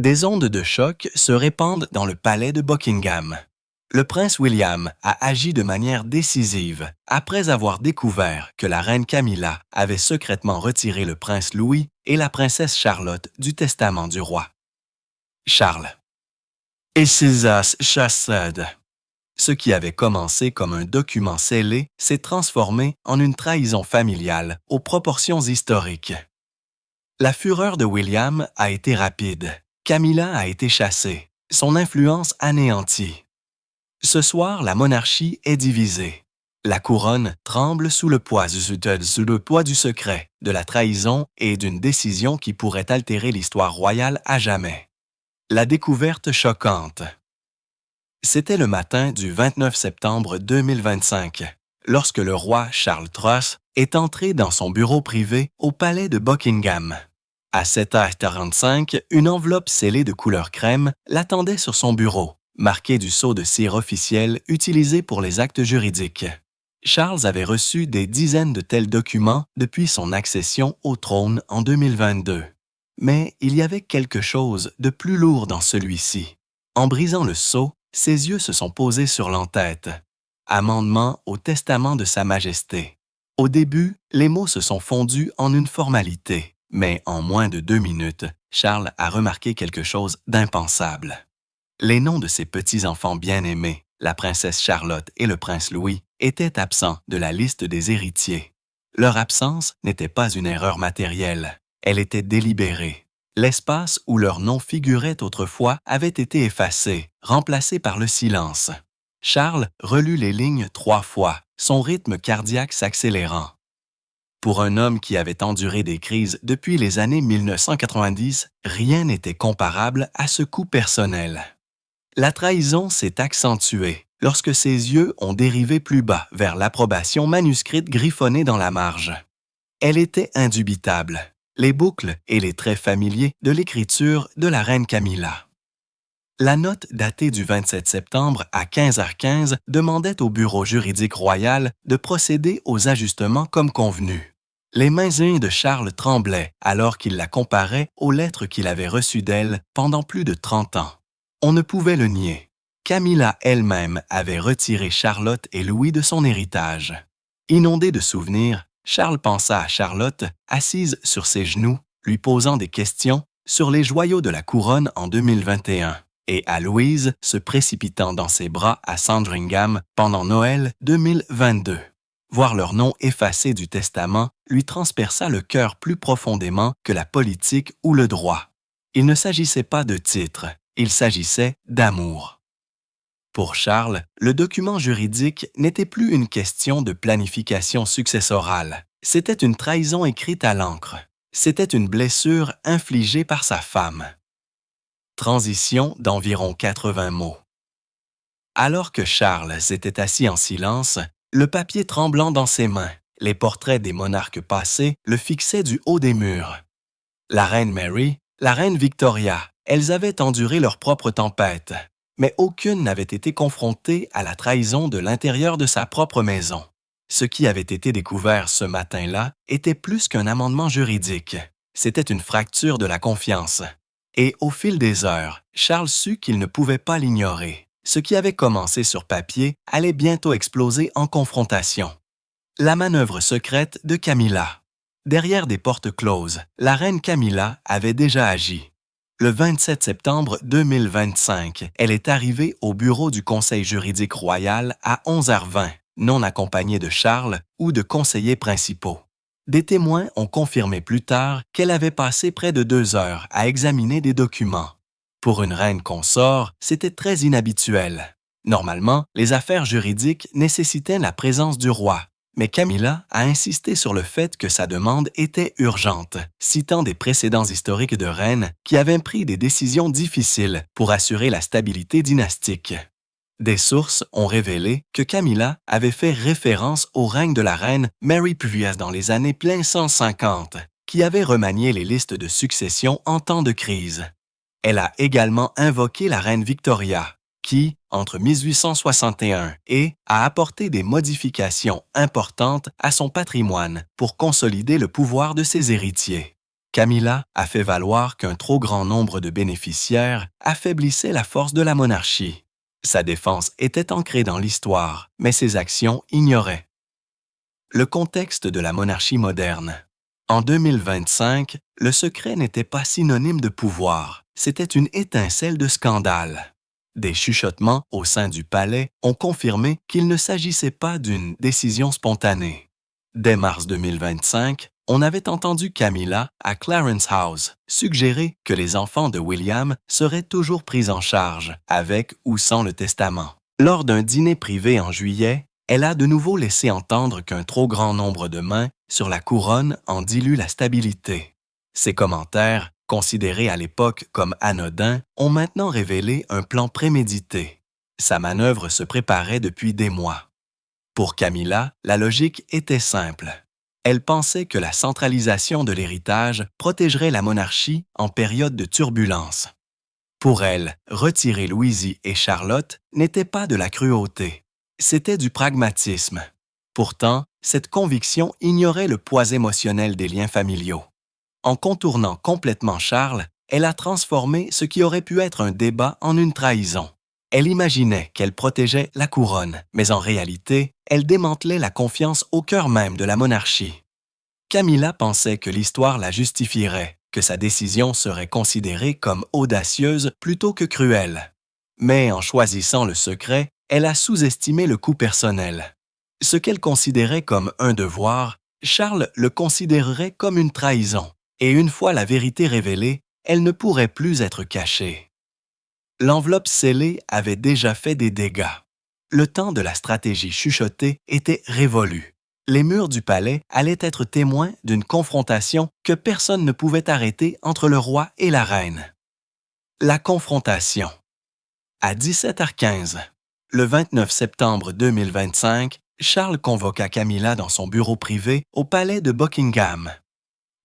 Des ondes de choc se répandent dans le palais de Buckingham. Le prince William a agi de manière décisive après avoir découvert que la reine Camilla avait secrètement retiré le prince Louis et la princesse Charlotte du testament du roi. Charles. Et César chassade. Ce qui avait commencé comme un document scellé s'est transformé en une trahison familiale aux proportions historiques. La fureur de William a été rapide. Camilla a été chassée, son influence anéantie. Ce soir, la monarchie est divisée. La couronne tremble sous le poids du secret, de la trahison et d'une décision qui pourrait altérer l'histoire royale à jamais. La découverte choquante. C'était le matin du 29 septembre 2025, lorsque le roi Charles III est entré dans son bureau privé au palais de Buckingham. À 7h45, une enveloppe scellée de couleur crème l'attendait sur son bureau, marquée du sceau de cire officiel utilisé pour les actes juridiques. Charles avait reçu des dizaines de tels documents depuis son accession au trône en 2022. Mais il y avait quelque chose de plus lourd dans celui-ci. En brisant le sceau, ses yeux se sont posés sur l'entête. Amendement au testament de Sa Majesté. Au début, les mots se sont fondus en une formalité. Mais en moins de 2 minutes, Charles a remarqué quelque chose d'impensable. Les noms de ses petits-enfants bien-aimés, la princesse Charlotte et le prince Louis, étaient absents de la liste des héritiers. Leur absence n'était pas une erreur matérielle, elle était délibérée. L'espace où leurs noms figuraient autrefois avait été effacé, remplacé par le silence. Charles relut les lignes 3 fois, son rythme cardiaque s'accélérant. Pour un homme qui avait enduré des crises depuis les années 1990, rien n'était comparable à ce coup personnel. La trahison s'est accentuée lorsque ses yeux ont dérivé plus bas vers l'approbation manuscrite griffonnée dans la marge. Elle était indubitable, les boucles et les traits familiers de l'écriture de la reine Camilla. La note datée du 27 septembre à 15h15 demandait au bureau juridique royal de procéder aux ajustements comme convenu. Les mains de Charles tremblaient alors qu'il la comparait aux lettres qu'il avait reçues d'elle pendant plus de 30 ans. On ne pouvait le nier. Camilla elle-même avait retiré Charlotte et Louis de son héritage. Inondé de souvenirs, Charles pensa à Charlotte, assise sur ses genoux, lui posant des questions sur les joyaux de la couronne en 2021, et à Louise se précipitant dans ses bras à Sandringham pendant Noël 2022. Voir leur nom effacé du testament lui transperça le cœur plus profondément que la politique ou le droit. Il ne s'agissait pas de titre, il s'agissait d'amour. Pour Charles, le document juridique n'était plus une question de planification successorale. C'était une trahison écrite à l'encre. C'était une blessure infligée par sa femme. Transition d'environ 80 mots. Alors que Charles s'était assis en silence, le papier tremblant dans ses mains, les portraits des monarques passés le fixaient du haut des murs. La reine Mary, la reine Victoria, elles avaient enduré leur propre tempête, mais aucune n'avait été confrontée à la trahison de l'intérieur de sa propre maison. Ce qui avait été découvert ce matin-là était plus qu'un amendement juridique. C'était une fracture de la confiance. Et au fil des heures, Charles sut qu'il ne pouvait pas l'ignorer. Ce qui avait commencé sur papier allait bientôt exploser en confrontation. La manœuvre secrète de Camilla. Derrière des portes closes, la reine Camilla avait déjà agi. Le 27 septembre 2025, elle est arrivée au bureau du Conseil juridique royal à 11h20, non accompagnée de Charles ou de conseillers principaux. Des témoins ont confirmé plus tard qu'elle avait passé près de 2 heures à examiner des documents. Pour une reine consort, c'était très inhabituel. Normalement, les affaires juridiques nécessitaient la présence du roi, mais Camilla a insisté sur le fait que sa demande était urgente, citant des précédents historiques de reines qui avaient pris des décisions difficiles pour assurer la stabilité dynastique. Des sources ont révélé que Camilla avait fait référence au règne de la reine Mary Previous dans les années plein 150, qui avait remanié les listes de succession en temps de crise. Elle a également invoqué la reine Victoria, qui, entre 1861 a apporté des modifications importantes à son patrimoine pour consolider le pouvoir de ses héritiers. Camilla a fait valoir qu'un trop grand nombre de bénéficiaires affaiblissait la force de la monarchie. Sa défense était ancrée dans l'histoire, mais ses actions ignoraient. Le contexte de la monarchie moderne. En 2025, le secret n'était pas synonyme de pouvoir, c'était une étincelle de scandale. Des chuchotements au sein du palais ont confirmé qu'il ne s'agissait pas d'une décision spontanée. Dès mars 2025, on avait entendu Camilla à Clarence House suggérer que les enfants de William seraient toujours pris en charge, avec ou sans le testament. Lors d'un dîner privé en juillet, elle a de nouveau laissé entendre qu'un trop grand nombre de mains sur la couronne en dilue la stabilité. Ces commentaires, considérés à l'époque comme anodins, ont maintenant révélé un plan prémédité. Sa manœuvre se préparait depuis des mois. Pour Camilla, la logique était simple. Elle pensait que la centralisation de l'héritage protégerait la monarchie en période de turbulence. Pour elle, retirer Louisie et Charlotte n'était pas de la cruauté, c'était du pragmatisme. Pourtant, cette conviction ignorait le poids émotionnel des liens familiaux. En contournant complètement Charles, elle a transformé ce qui aurait pu être un débat en une trahison. Elle imaginait qu'elle protégeait la couronne, mais en réalité, elle démantelait la confiance au cœur même de la monarchie. Camilla pensait que l'histoire la justifierait, que sa décision serait considérée comme audacieuse plutôt que cruelle. Mais en choisissant le secret, elle a sous-estimé le coût personnel. Ce qu'elle considérait comme un devoir, Charles le considérerait comme une trahison, et une fois la vérité révélée, elle ne pourrait plus être cachée. L'enveloppe scellée avait déjà fait des dégâts. Le temps de la stratégie chuchotée était révolu. Les murs du palais allaient être témoins d'une confrontation que personne ne pouvait arrêter entre le roi et la reine. La confrontation. À 17h15, le 29 septembre 2025, Charles convoqua Camilla dans son bureau privé au palais de Buckingham.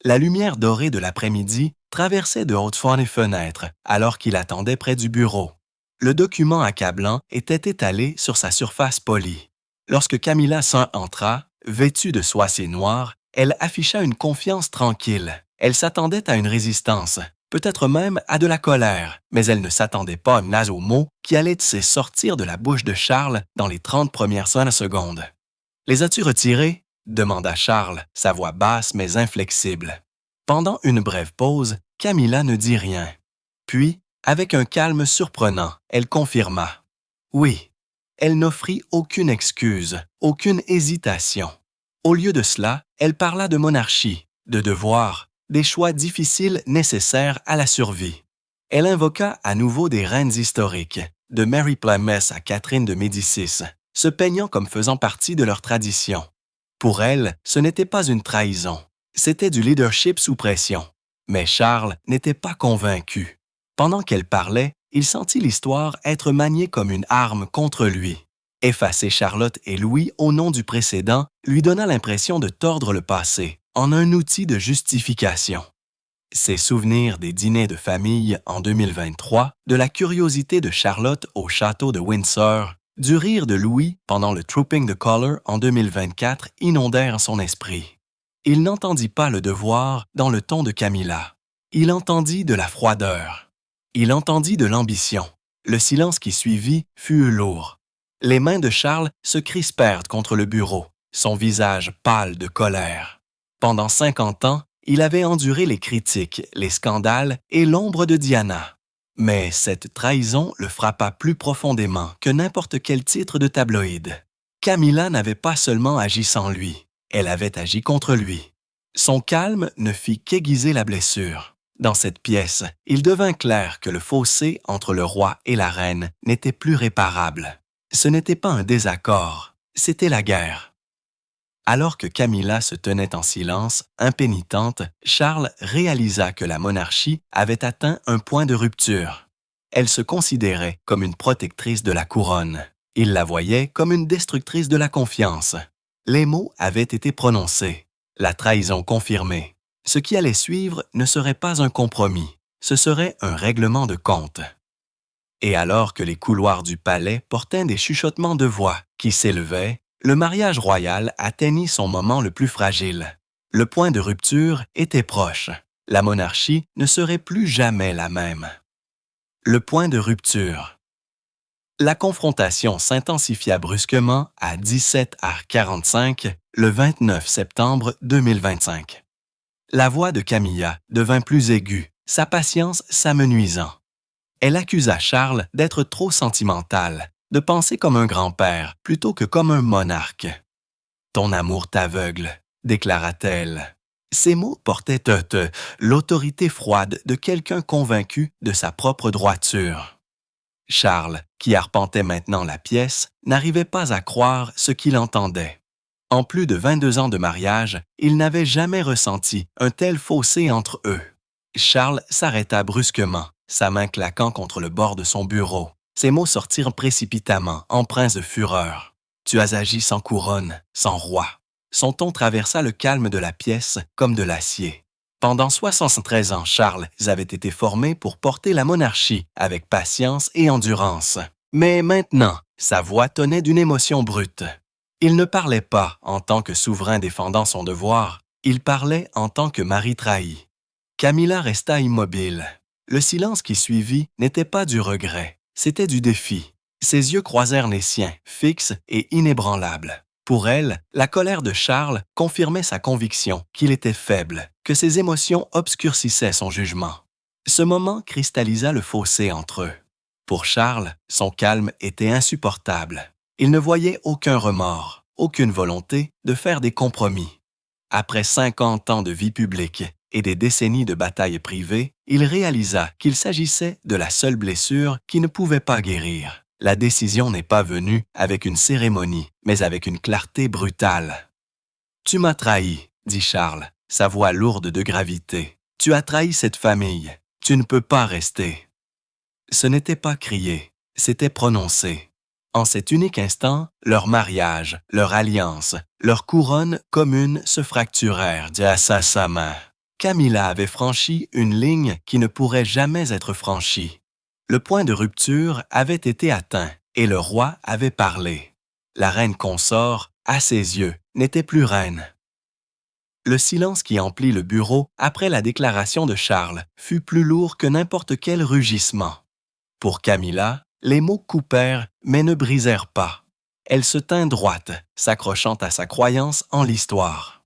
La lumière dorée de l'après-midi traversait de hautes fenêtres alors qu'il attendait près du bureau. Le document accablant était étalé sur sa surface polie. Lorsque Camilla entra, vêtue de soie noire, elle afficha une confiance tranquille. Elle s'attendait à une résistance, peut-être même à de la colère, mais elle ne s'attendait pas à un aux mots qui allaient sortir de la bouche de Charles dans les 30 premières secondes. « Les as-tu retirés ?» demanda Charles, sa voix basse mais inflexible. Pendant une brève pause, Camilla ne dit rien. Puis, avec un calme surprenant, elle confirma. Oui. Elle n'offrit aucune excuse, aucune hésitation. Au lieu de cela, elle parla de monarchie, de devoir, des choix difficiles nécessaires à la survie. Elle invoqua à nouveau des reines historiques, de Mary Plymouth à Catherine de Médicis, se peignant comme faisant partie de leur tradition. Pour elle, ce n'était pas une trahison, c'était du leadership sous pression. Mais Charles n'était pas convaincu. Pendant qu'elle parlait, il sentit l'histoire être maniée comme une arme contre lui. Effacer Charlotte et Louis au nom du précédent lui donna l'impression de tordre le passé en un outil de justification. Ses souvenirs des dîners de famille en 2023, de la curiosité de Charlotte au château de Windsor, du rire de Louis pendant le Trooping the Colour en 2024 inondèrent son esprit. Il n'entendit pas le devoir dans le ton de Camilla. Il entendit de la froideur. Il entendit de l'ambition. Le silence qui suivit fut lourd. Les mains de Charles se crispèrent contre le bureau, son visage pâle de colère. Pendant 50 ans, il avait enduré les critiques, les scandales et l'ombre de Diana. Mais cette trahison le frappa plus profondément que n'importe quel titre de tabloïd. Camilla n'avait pas seulement agi sans lui, elle avait agi contre lui. Son calme ne fit qu'aiguiser la blessure. Dans cette pièce, il devint clair que le fossé entre le roi et la reine n'était plus réparable. Ce n'était pas un désaccord, c'était la guerre. Alors que Camilla se tenait en silence, impénitente, Charles réalisa que la monarchie avait atteint un point de rupture. Elle se considérait comme une protectrice de la couronne. Il la voyait comme une destructrice de la confiance. Les mots avaient été prononcés, la trahison confirmée. Ce qui allait suivre ne serait pas un compromis, ce serait un règlement de compte. Et alors que les couloirs du palais portaient des chuchotements de voix qui s'élevaient, le mariage royal atteignit son moment le plus fragile. Le point de rupture était proche. la monarchie ne serait plus jamais la même. Le point de rupture. La confrontation s'intensifia brusquement à 17h45 le 29 septembre 2025. La voix de Camilla devint plus aiguë, sa patience s'amenuisant. Elle accusa Charles d'être trop sentimental, de penser comme un grand-père plutôt que comme un monarque. « Ton amour t'aveugle », déclara-t-elle. Ces mots portaient l'autorité froide de quelqu'un convaincu de sa propre droiture. Charles, qui arpentait maintenant la pièce, n'arrivait pas à croire ce qu'il entendait. En plus de 22 ans de mariage, il n'avait jamais ressenti un tel fossé entre eux. Charles s'arrêta brusquement, sa main claquant contre le bord de son bureau. Ses mots sortirent précipitamment, empreints de fureur. « Tu as agi sans couronne, sans roi. » Son ton traversa le calme de la pièce comme de l'acier. Pendant 73 ans, Charles avait été formé pour porter la monarchie avec patience et endurance. Mais maintenant, sa voix tonnait d'une émotion brute. Il ne parlait pas en tant que souverain défendant son devoir, il parlait en tant que mari trahi. Camilla resta immobile. Le silence qui suivit n'était pas du regret, c'était du défi. Ses yeux croisèrent les siens, fixes et inébranlables. Pour elle, la colère de Charles confirmait sa conviction qu'il était faible, que ses émotions obscurcissaient son jugement. Ce moment cristallisa le fossé entre eux. Pour Charles, son calme était insupportable. Il ne voyait aucun remords, aucune volonté de faire des compromis. Après 50 ans de vie publique et des décennies de batailles privées, il réalisa qu'il s'agissait de la seule blessure qui ne pouvait pas guérir. La décision n'est pas venue avec une cérémonie, mais avec une clarté brutale. « Tu m'as trahi, » dit Charles, sa voix lourde de gravité. « Tu as trahi cette famille. Tu ne peux pas rester. » Ce n'était pas crié, c'était prononcé. En cet unique instant, leur mariage, leur alliance, leur couronne commune se fracturèrent sa main. Camilla avait franchi une ligne qui ne pourrait jamais être franchie. Le point de rupture avait été atteint et le roi avait parlé. La reine consort, à ses yeux, n'était plus reine. Le silence qui emplit le bureau après la déclaration de Charles fut plus lourd que n'importe quel rugissement. Pour Camilla, les mots coupèrent mais ne brisèrent pas. Elle se tint droite, s'accrochant à sa croyance en l'histoire.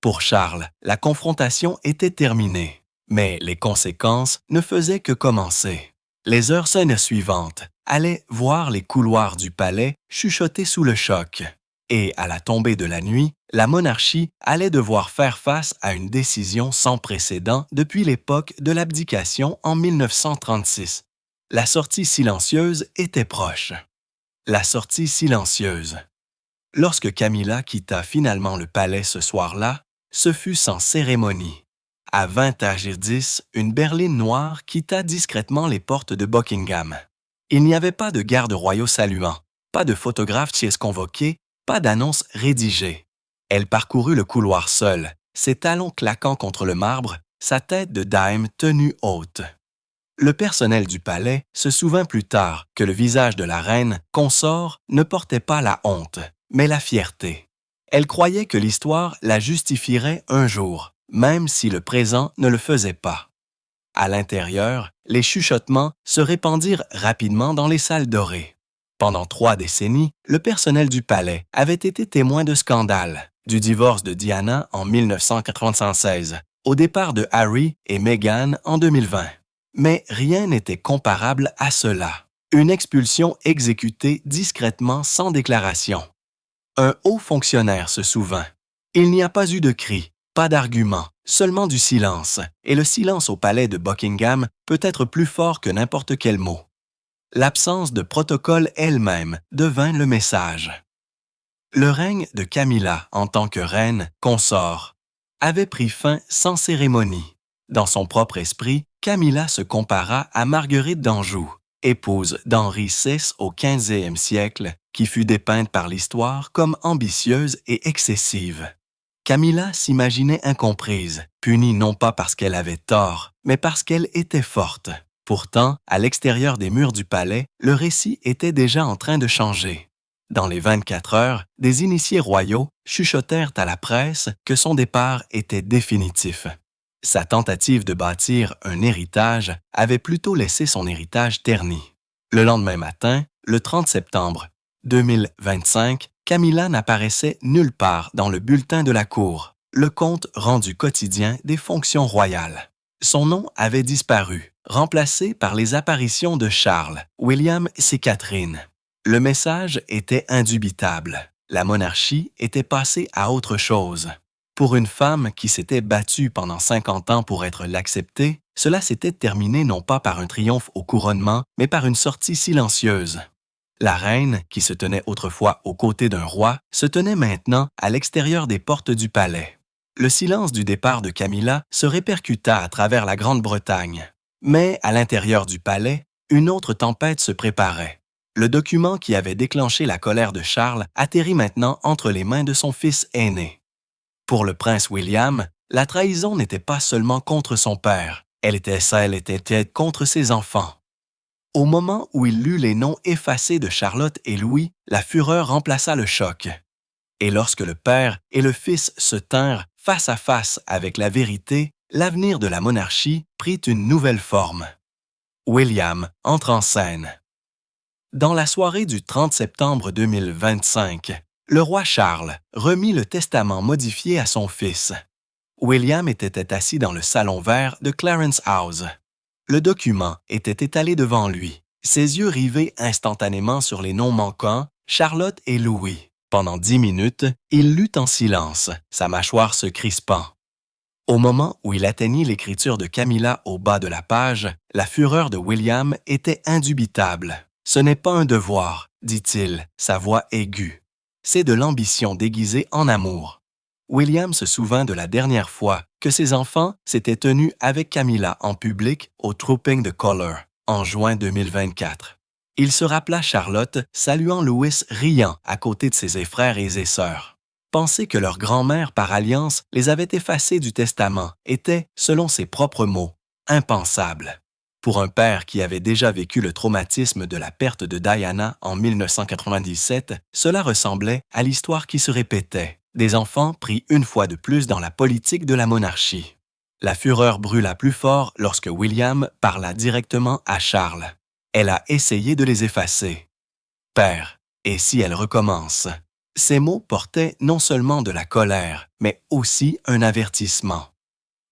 Pour Charles, la confrontation était terminée, mais les conséquences ne faisaient que commencer. Les heures suivantes allaient voir les couloirs du palais chuchoter sous le choc. Et à la tombée de la nuit, la monarchie allait devoir faire face à une décision sans précédent depuis l'époque de l'abdication en 1936. La sortie silencieuse était proche. La sortie silencieuse. Lorsque Camilla quitta finalement le palais ce soir-là, ce fut sans cérémonie. À 20h10, une berline noire quitta discrètement les portes de Buckingham. Il n'y avait pas de gardes royaux saluant, pas de photographe convoqué, pas d'annonce rédigée. Elle parcourut le couloir seule, ses talons claquant contre le marbre, sa tête de dame tenue haute. Le personnel du palais se souvint plus tard que le visage de la reine consort ne portait pas la honte, mais la fierté. Elle croyait que l'histoire la justifierait un jour, même si le présent ne le faisait pas. À l'intérieur, les chuchotements se répandirent rapidement dans les salles dorées. Pendant 3 décennies, le personnel du palais avait été témoin de scandales, du divorce de Diana en 1996, au départ de Harry et Meghan en 2020. Mais rien n'était comparable à cela. Une expulsion exécutée discrètement sans déclaration. Un haut fonctionnaire se souvint. Il n'y a pas eu de cri, pas d'argument, seulement du silence, et le silence au palais de Buckingham peut être plus fort que n'importe quel mot. L'absence de protocole elle-même devint le message. Le règne de Camilla en tant que reine consort avait pris fin sans cérémonie. Dans son propre esprit, Camilla se compara à Marguerite d'Anjou, épouse d'Henri VI au XVe siècle, qui fut dépeinte par l'histoire comme ambitieuse et excessive. Camilla s'imaginait incomprise, punie non pas parce qu'elle avait tort, mais parce qu'elle était forte. Pourtant, à l'extérieur des murs du palais, le récit était déjà en train de changer. Dans les 24 heures, des initiés royaux chuchotèrent à la presse que son départ était définitif. Sa tentative de bâtir un héritage avait plutôt laissé son héritage terni. Le lendemain matin, le 30 septembre 2025, Camilla n'apparaissait nulle part dans le bulletin de la cour, le compte rendu quotidien des fonctions royales. Son nom avait disparu, remplacé par les apparitions de Charles, William et Catherine. Le message était indubitable. La monarchie était passée à autre chose. Pour une femme qui s'était battue pendant 50 ans pour être l'acceptée, cela s'était terminé non pas par un triomphe au couronnement, mais par une sortie silencieuse. La reine, qui se tenait autrefois aux côtés d'un roi, se tenait maintenant à l'extérieur des portes du palais. Le silence du départ de Camilla se répercuta à travers la Grande-Bretagne. Mais à l'intérieur du palais, une autre tempête se préparait. Le document qui avait déclenché la colère de Charles atterrit maintenant entre les mains de son fils aîné. Pour le prince William, la trahison n'était pas seulement contre son père, elle était contre ses enfants. Au moment où il lut les noms effacés de Charlotte et Louis, la fureur remplaça le choc. Et lorsque le père et le fils se tinrent face à face avec la vérité, l'avenir de la monarchie prit une nouvelle forme. William entre en scène. Dans la soirée du 30 septembre 2025, le roi Charles remit le testament modifié à son fils. William était assis dans le salon vert de Clarence House. Le document était étalé devant lui, ses yeux rivés instantanément sur les noms manquants, Charlotte et Louis. Pendant 10 minutes, il lut en silence, sa mâchoire se crispant. Au moment où il atteignit l'écriture de Camilla au bas de la page, la fureur de William était indubitable. « Ce n'est pas un devoir, dit-il, sa voix aiguë. C'est de l'ambition déguisée en amour. » William se souvint de la dernière fois que ses enfants s'étaient tenus avec Camilla en public au Trooping de Colour, en juin 2024. Il se rappela Charlotte saluant Louis riant à côté de ses frères et ses sœurs. Penser que leur grand-mère, par alliance, les avait effacés du testament était, selon ses propres mots, impensable. Pour un père qui avait déjà vécu le traumatisme de la perte de Diana en 1997, cela ressemblait à l'histoire qui se répétait, des enfants pris une fois de plus dans la politique de la monarchie. La fureur brûla plus fort lorsque William parla directement à Charles. Elle a essayé de les effacer. « Père, et si elle recommence ?» Ces mots portaient non seulement de la colère, mais aussi un avertissement.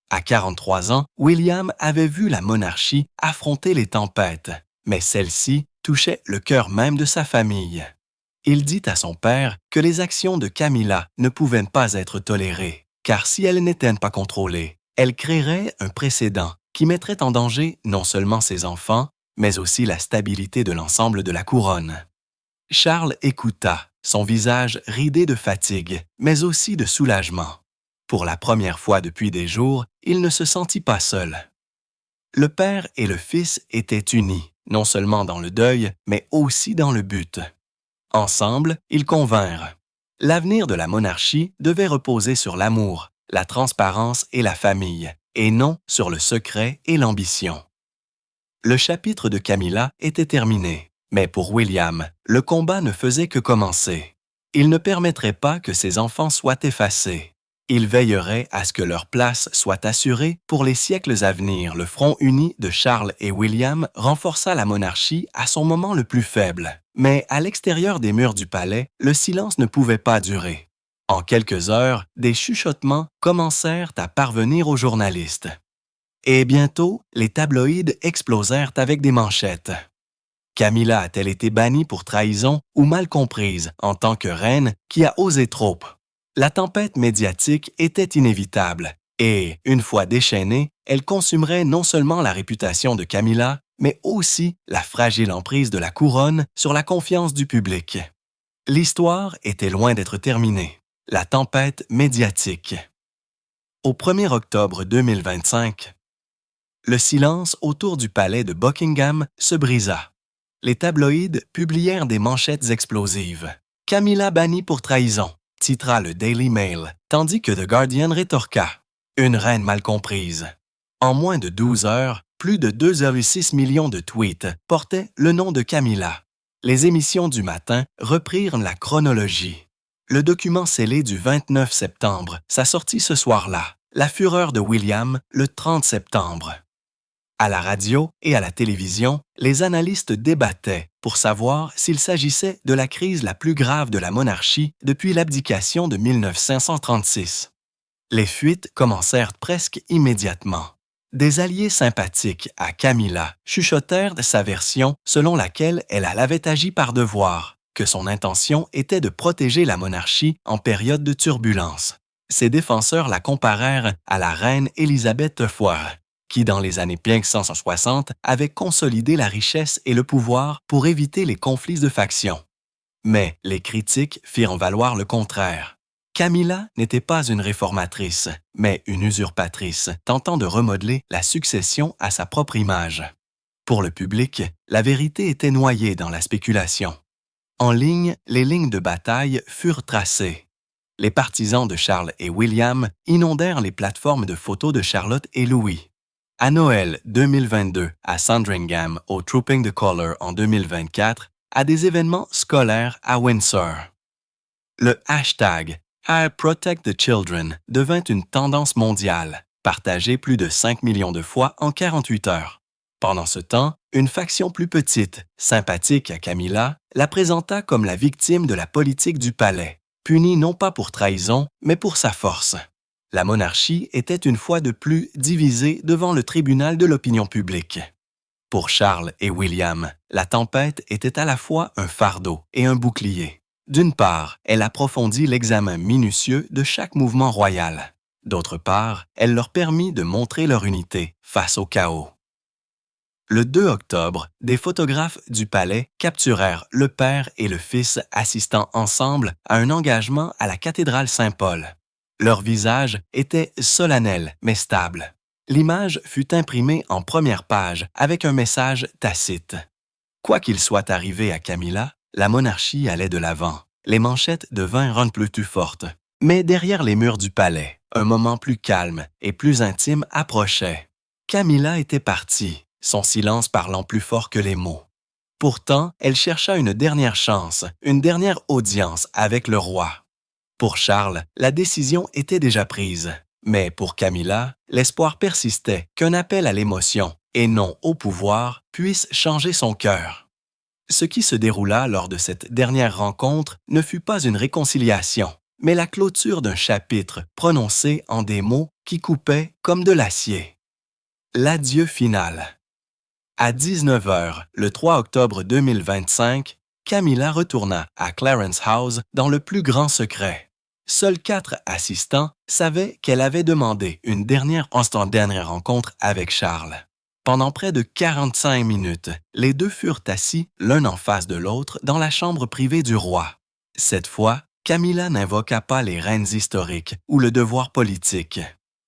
À 43 ans, William avait vu la monarchie affronter les tempêtes, mais celle-ci touchait le cœur même de sa famille. Il dit à son père que les actions de Camilla ne pouvaient pas être tolérées, car si elles n'étaient pas contrôlées, elles créeraient un précédent qui mettrait en danger non seulement ses enfants, mais aussi la stabilité de l'ensemble de la couronne. Charles écouta, son visage ridé de fatigue, mais aussi de soulagement. Pour la première fois depuis des jours, il ne se sentit pas seul. Le père et le fils étaient unis, non seulement dans le deuil, mais aussi dans le but. Ensemble, ils convinrent. L'avenir de la monarchie devait reposer sur l'amour, la transparence et la famille, et non sur le secret et l'ambition. Le chapitre de Camilla était terminé, mais pour William, le combat ne faisait que commencer. Il ne permettrait pas que ses enfants soient effacés. Il veillerait à ce que leur place soit assurée pour les siècles à venir. Le front uni de Charles et William renforça la monarchie à son moment le plus faible. Mais à l'extérieur des murs du palais, le silence ne pouvait pas durer. En quelques heures, des chuchotements commencèrent à parvenir aux journalistes. Et bientôt, les tabloïds explosèrent avec des manchettes. Camilla a-t-elle été bannie pour trahison ou mal comprise en tant que reine qui a osé trop? La tempête médiatique était inévitable et, une fois déchaînée, elle consumerait non seulement la réputation de Camilla, mais aussi la fragile emprise de la couronne sur la confiance du public. L'histoire était loin d'être terminée. La tempête médiatique. Au 1er octobre 2025, le silence autour du palais de Buckingham se brisa. Les tabloïds publièrent des manchettes explosives. « Camilla bannie pour trahison », titra le Daily Mail, tandis que The Guardian rétorqua « Une reine mal comprise ». En moins de 12 heures, plus de 2,6 millions de tweets portaient le nom de Camilla. Les émissions du matin reprirent la chronologie. Le document scellé du 29 septembre, sa sortie ce soir-là, la fureur de William le 30 septembre. À la radio et à la télévision, les analystes débattaient pour savoir s'il s'agissait de la crise la plus grave de la monarchie depuis l'abdication de 1936. Les fuites commencèrent presque immédiatement. Des alliés sympathiques à Camilla chuchotèrent sa version selon laquelle elle avait agi par devoir, que son intention était de protéger la monarchie en période de turbulence. Ses défenseurs la comparèrent à la reine Élisabeth II, qui, dans les années 1560, avait consolidé la richesse et le pouvoir pour éviter les conflits de factions. Mais les critiques firent valoir le contraire. Camilla n'était pas une réformatrice, mais une usurpatrice, tentant de remodeler la succession à sa propre image. Pour le public, la vérité était noyée dans la spéculation. En ligne, les lignes de bataille furent tracées. Les partisans de Charles et William inondèrent les plateformes de photos de Charlotte et Louis. À Noël 2022, à Sandringham, au Trooping the Colour en 2024, à des événements scolaires à Windsor. Le hashtag I Protect the Children devint une tendance mondiale, partagée plus de 5 millions de fois en 48 heures. Pendant ce temps, une faction plus petite, sympathique à Camilla, la présenta comme la victime de la politique du palais, punie non pas pour trahison, mais pour sa force. La monarchie était une fois de plus divisée devant le tribunal de l'opinion publique. Pour Charles et William, la tempête était à la fois un fardeau et un bouclier. D'une part, elle approfondit l'examen minutieux de chaque mouvement royal. D'autre part, elle leur permit de montrer leur unité face au chaos. Le 2 octobre, des photographes du palais capturèrent le père et le fils assistant ensemble à un engagement à la cathédrale Saint-Paul. Leur visage était solennel mais stable. L'image fut imprimée en première page avec un message tacite. Quoi qu'il soit arrivé à Camilla, la monarchie allait de l'avant. Les manchettes devinrent un peu plus fortes. Mais derrière les murs du palais, un moment plus calme et plus intime approchait. Camilla était partie, son silence parlant plus fort que les mots. Pourtant, elle chercha une dernière chance, une dernière audience avec le roi. Pour Charles, la décision était déjà prise. Mais pour Camilla, l'espoir persistait qu'un appel à l'émotion, et non au pouvoir, puisse changer son cœur. Ce qui se déroula lors de cette dernière rencontre ne fut pas une réconciliation, mais la clôture d'un chapitre prononcé en des mots qui coupaient comme de l'acier. L'adieu final. À 19 h, le 3 octobre 2025, Camilla retourna à Clarence House dans le plus grand secret. Seuls 4 assistants savaient qu'elle avait demandé une dernière rencontre avec Charles. Pendant près de 45 minutes, les deux furent assis l'un en face de l'autre dans la chambre privée du roi. Cette fois, Camilla n'invoqua pas les reines historiques ou le devoir politique.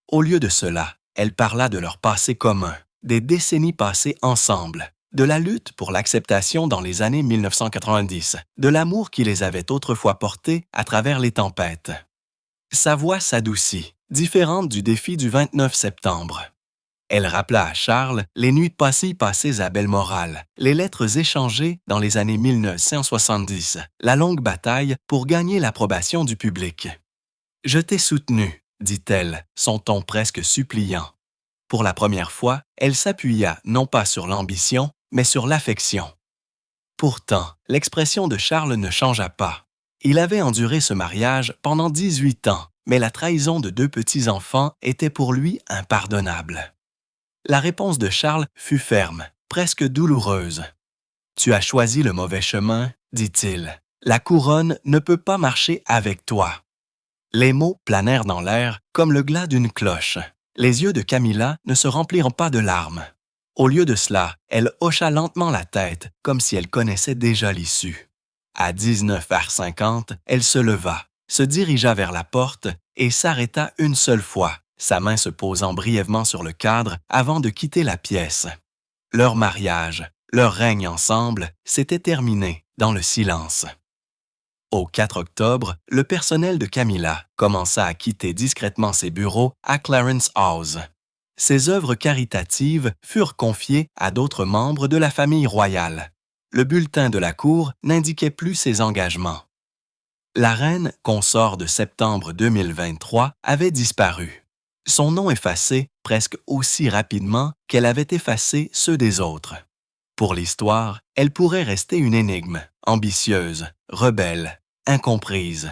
Au lieu de cela, elle parla de leur passé commun, des décennies passées ensemble, de la lutte pour l'acceptation dans les années 1990, de l'amour qui les avait autrefois portés à travers les tempêtes. Sa voix s'adoucit, différente du défi du 29 septembre. Elle rappela à Charles les nuits passées à Belmoral, les lettres échangées dans les années 1970, la longue bataille pour gagner l'approbation du public. « Je t'ai soutenu », dit-elle, son ton presque suppliant. Pour la première fois, elle s'appuya non pas sur l'ambition, mais sur l'affection. Pourtant, l'expression de Charles ne changea pas. Il avait enduré ce mariage pendant 18 ans, mais la trahison de 2 petits-enfants était pour lui impardonnable. La réponse de Charles fut ferme, presque douloureuse. « Tu as choisi le mauvais chemin, dit-il. La couronne ne peut pas marcher avec toi. » Les mots planèrent dans l'air comme le glas d'une cloche. Les yeux de Camilla ne se remplirent pas de larmes. Au lieu de cela, elle hocha lentement la tête, comme si elle connaissait déjà l'issue. À 19h50, elle se leva, se dirigea vers la porte et s'arrêta une seule fois, sa main se posant brièvement sur le cadre avant de quitter la pièce. Leur mariage, leur règne ensemble, s'était terminé dans le silence. Au 4 octobre, le personnel de Camilla commença à quitter discrètement ses bureaux à Clarence House. Ses œuvres caritatives furent confiées à d'autres membres de la famille royale. Le bulletin de la cour n'indiquait plus ses engagements. La reine, consort de septembre 2023, avait disparu. son nom effacé presque aussi rapidement qu'elle avait effacé ceux des autres. Pour l'histoire, elle pourrait rester une énigme, ambitieuse, rebelle, incomprise.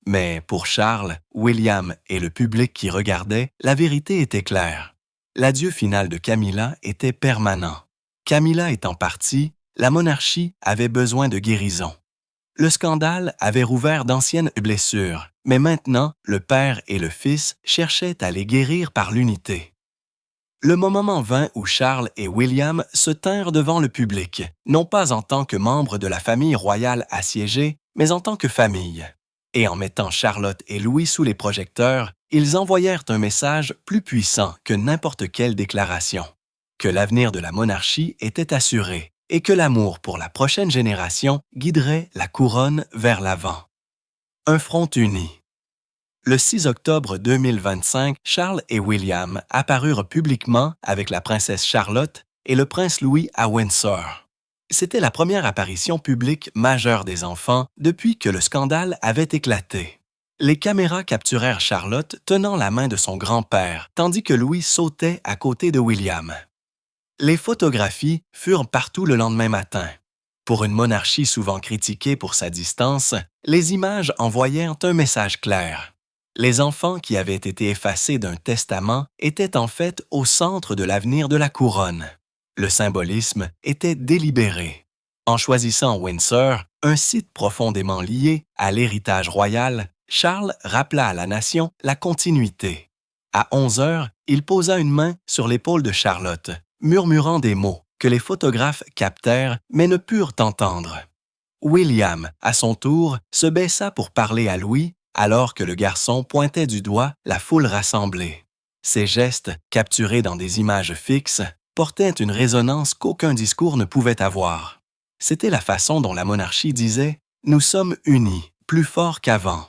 Mais pour Charles, William et le public qui regardait, la vérité était claire. L'adieu final de Camilla était permanent. Camilla étant partie, la monarchie avait besoin de guérison. Le scandale avait rouvert d'anciennes blessures, mais maintenant, le père et le fils cherchaient à les guérir par l'unité. Le moment vint où Charles et William se tinrent devant le public, non pas en tant que membres de la famille royale assiégée, mais en tant que famille. Et en mettant Charlotte et Louis sous les projecteurs, ils envoyèrent un message plus puissant que n'importe quelle déclaration. Que l'avenir de la monarchie était assuré et que l'amour pour la prochaine génération guiderait la couronne vers l'avant. Un front uni. Le 6 octobre 2025, Charles et William apparurent publiquement avec la princesse Charlotte et le prince Louis à Windsor. C'était la première apparition publique majeure des enfants depuis que le scandale avait éclaté. Les caméras capturèrent Charlotte tenant la main de son grand-père, tandis que Louis sautait à côté de William. Les photographies furent partout le lendemain matin. Pour une monarchie souvent critiquée pour sa distance, les images envoyèrent un message clair. Les enfants qui avaient été effacés d'un testament étaient en fait au centre de l'avenir de la couronne. Le symbolisme était délibéré. En choisissant Windsor, un site profondément lié à l'héritage royal, Charles rappela à la nation la continuité. À 11 heures, il posa une main sur l'épaule de Charlotte, murmurant des mots que les photographes captèrent mais ne purent entendre. William, à son tour, se baissa pour parler à Louis, alors que le garçon pointait du doigt la foule rassemblée. Ces gestes, capturés dans des images fixes, portaient une résonance qu'aucun discours ne pouvait avoir. C'était la façon dont la monarchie disait « Nous sommes unis, plus forts qu'avant ».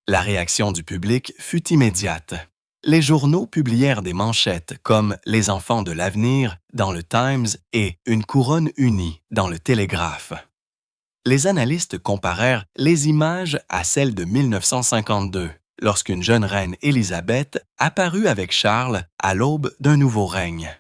La réaction du public fut immédiate. Les journaux publièrent des manchettes comme « Les enfants de l'avenir » dans le Times et « Une couronne unie » dans le Télégraphe. Les analystes comparèrent les images à celles de 1952, lorsqu'une jeune reine Élisabeth apparut avec Charles à l'aube d'un nouveau règne.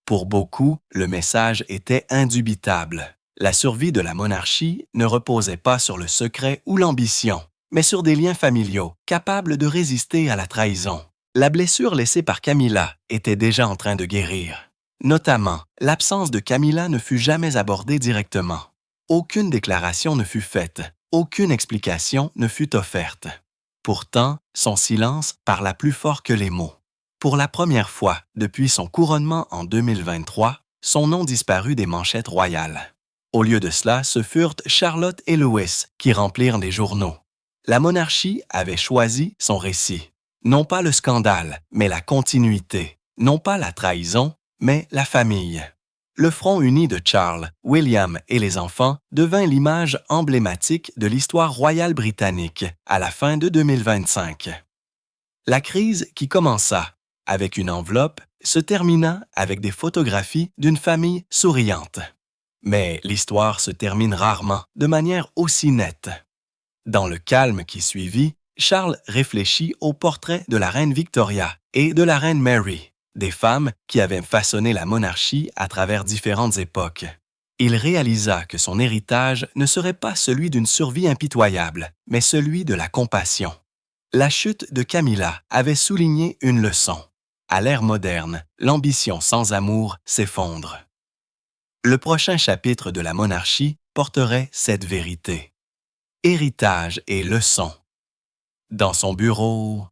Pour beaucoup, le message était indubitable. La survie de la monarchie ne reposait pas sur le secret ou l'ambition, mais sur des liens familiaux capables de résister à la trahison. La blessure laissée par Camilla était déjà en train de guérir. Notamment, l'absence de Camilla ne fut jamais abordée directement. Aucune déclaration ne fut faite, aucune explication ne fut offerte. Pourtant, son silence parla plus fort que les mots. Pour la première fois depuis son couronnement en 2023, son nom disparut des manchettes royales. Au lieu de cela, ce furent Charlotte et Louis qui remplirent les journaux. La monarchie avait choisi son récit. Non pas le scandale, mais la continuité. Non pas la trahison, mais la famille. Le front uni de Charles, William et les enfants devint l'image emblématique de l'histoire royale britannique à la fin de 2025. La crise qui commença avec une enveloppe se termina avec des photographies d'une famille souriante. Mais l'histoire se termine rarement de manière aussi nette. Dans le calme qui suivit, Charles réfléchit au portrait de la reine Victoria et de la reine Mary, des femmes qui avaient façonné la monarchie à travers différentes époques. Il réalisa que son héritage ne serait pas celui d'une survie impitoyable, mais celui de la compassion. La chute de Camilla avait souligné une leçon. À l'ère moderne, l'ambition sans amour s'effondre. Le prochain chapitre de la monarchie porterait cette vérité. Héritage et leçon. Dans son bureau,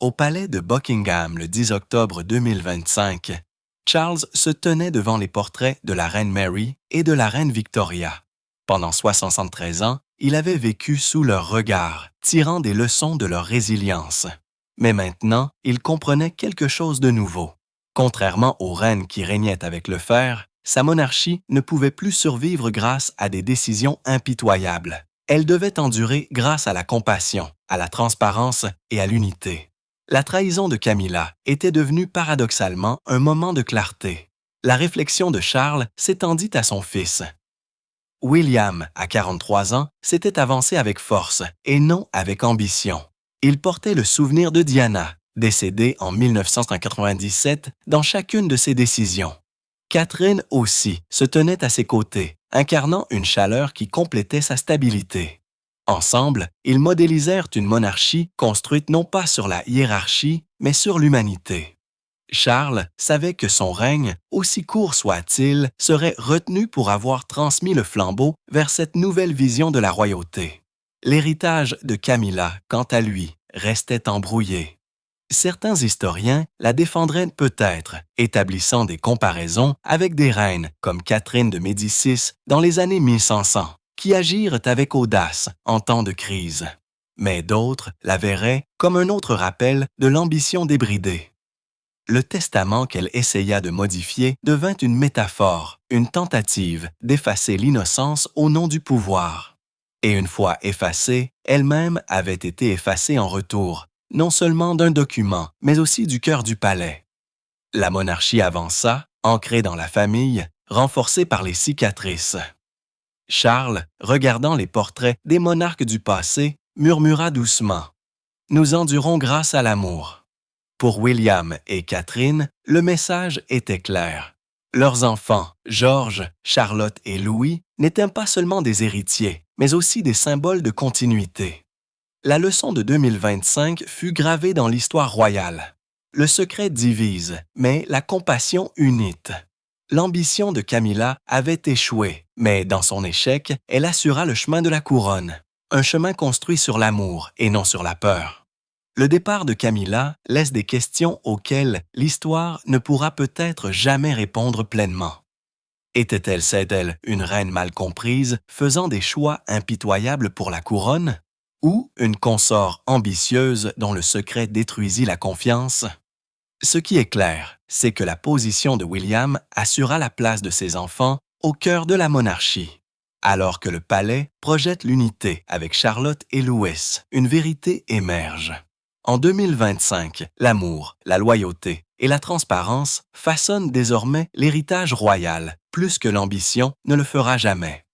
au palais de Buckingham le 10 octobre 2025, Charles se tenait devant les portraits de la reine Mary et de la reine Victoria. Pendant 73 ans, il avait vécu sous leur regard, tirant des leçons de leur résilience. Mais maintenant, il comprenait quelque chose de nouveau. Contrairement aux reines qui régnaient avec le fer, sa monarchie ne pouvait plus survivre grâce à des décisions impitoyables. Elle devait endurer grâce à la compassion, à la transparence et à l'unité. La trahison de Camilla était devenue paradoxalement un moment de clarté. La réflexion de Charles s'étendit à son fils. William, à 43 ans, s'était avancé avec force et non avec ambition. Il portait le souvenir de Diana, décédée en 1997 dans chacune de ses décisions. Catherine aussi se tenait à ses côtés, incarnant une chaleur qui complétait sa stabilité. Ensemble, ils modélisèrent une monarchie construite non pas sur la hiérarchie, mais sur l'humanité. Charles savait que son règne, aussi court soit-il, serait retenu pour avoir transmis le flambeau vers cette nouvelle vision de la royauté. L'héritage de Camilla, quant à lui, restait embrouillé. Certains historiens la défendraient peut-être, établissant des comparaisons avec des reines comme Catherine de Médicis dans les années 1500, qui agirent avec audace en temps de crise. Mais d'autres la verraient comme un autre rappel de l'ambition débridée. Le testament qu'elle essaya de modifier devint une métaphore, une tentative d'effacer l'innocence au nom du pouvoir. Et une fois effacée, elle-même avait été effacée en retour, non seulement d'un document, mais aussi du cœur du palais. La monarchie avança, ancrée dans la famille, renforcée par les cicatrices. Charles, regardant les portraits des monarques du passé, murmura doucement « Nous endurons grâce à l'amour ». Pour William et Catherine, le message était clair. Leurs enfants, George, Charlotte et Louis, n'étaient pas seulement des héritiers, mais aussi des symboles de continuité. La leçon de 2025 fut gravée dans l'histoire royale. Le secret divise, mais la compassion unit. L'ambition de Camilla avait échoué, mais dans son échec, elle assura le chemin de la couronne, un chemin construit sur l'amour et non sur la peur. Le départ de Camilla laisse des questions auxquelles l'histoire ne pourra peut-être jamais répondre pleinement. Était-elle, sait-elle, une reine mal comprise, faisant des choix impitoyables pour la couronne? Ou une consort ambitieuse dont le secret détruisit la confiance? Ce qui est clair, c'est que la position de William assura la place de ses enfants au cœur de la monarchie. Alors que le palais projette l'unité avec Charlotte et Louis, une vérité émerge. En 2025, l'amour, la loyauté et la transparence façonnent désormais l'héritage royal, plus que l'ambition ne le fera jamais.